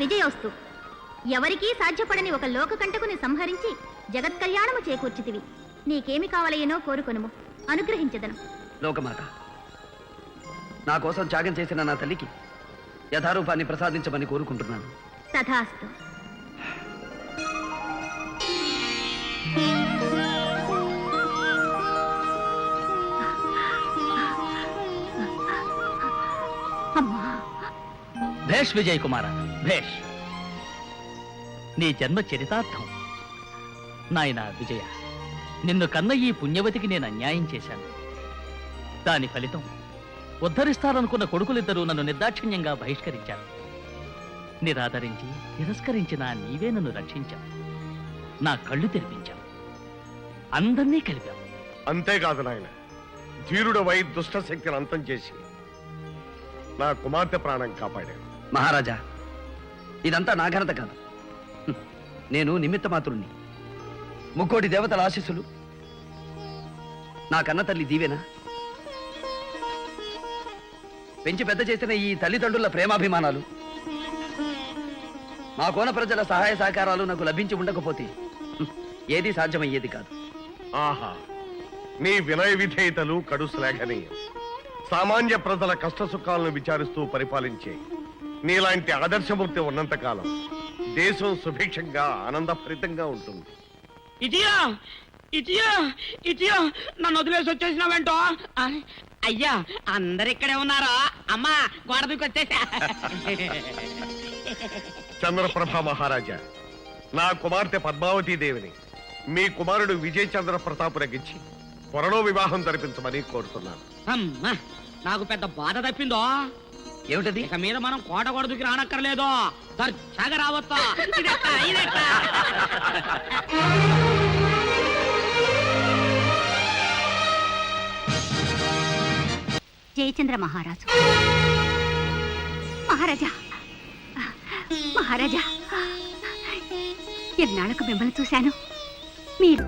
విజయోస్తు. ఎవరికీ సాధ్యపడని ఒక లోకకంటకుని సంహరించి జగత్కళ్యాణము చేకూర్చితివి. నీకేమి కావలయనో కోరుకొనుము, అనుగ్రహించదను. లోకమాత, నా కోసం త్యాగం చేసిన నా తల్లికి యథారూపాన్ని ప్రసాదించమని కోరుకుంటున్నాను. తథాస్తు. భేష్ విజయ్ కుమార, భేష్. నీ జన్మ చరితార్థం. నాయనా విజయ, నిన్ను కన్న ఈ పుణ్యవతికి నేను అన్యాయం చేశాను. దాని ఫలితం ఉద్ధరిస్తారనుకున్న కొడుకులిద్దరూ నన్ను నిర్దాక్షిణ్యంగా బహిష్కరించారు. నిరాదరించి తిరస్కరించిన నీవే నన్ను రక్షించావు. నా కళ్ళు తెరిపించావు, అందర్నీ కలిపావు. అంతేకాదు నాయన, ధీరుడవై దుష్ట శక్తిని అంతం చేసి నా కుమార్తె ప్రాణం కాపాడాడు. మహారాజా, ఇదంతా నా ఘనత కాదు. నేను నిమిత్త మాత్రుణ్ణి. ముక్కోటి దేవతల ఆశీస్సులు, నా కన్న తల్లి దీవెన, పెంచి పెద్ద చేసిన ఈ తల్లిదండ్రుల ప్రేమాభిమానాలు, మా కోన ప్రజల సహాయ సహకారాలు నాకు లభించి ఉండకపోతే ఏది సాధ్యమయ్యేది కాదు. ఆహా, నీ వినయ విధేయతలు కడు శ్లాఘనీయం. సామాన్య ప్రజల కష్ట సుఖాలను విచారిస్తూ పరిపాలించే నీలాంటి ఆదర్శమూర్తి ఉన్నంతకాలం దేశం సుభిక్షంగా ఆనందభరితంగా ఉంటుంది. ఇటియా ఇటియా ఇటియా నన్ను వదిలేసి వచ్చేసినావేంటో. అయ్యా, అందరిక్కడే ఉన్నారా? అమ్మా, గోడ దూకి వచ్చేసా. చంద్రప్రభ మహారాజా, నా కుమార్తె పద్మావతీ దేవిని మీ కుమారుడు విజయ్ చంద్ర ప్రతాపునకిచ్చి త్వరలో వివాహం జరిపించమని కోరుతున్నాను. అమ్మా, నాకు పెద్ద బాధ తప్పిందో. ఏమిటది? ఇక మీద మనం కోట గోడ దూకి రానక్కర్లేదు, దర్జాగా రావచ్చా. జయచంద్ర మహారాజు. మహారాజా, మహారాజా, ఎన్నాళ్ళకు మిమ్మల్ని చూశాను. మీరు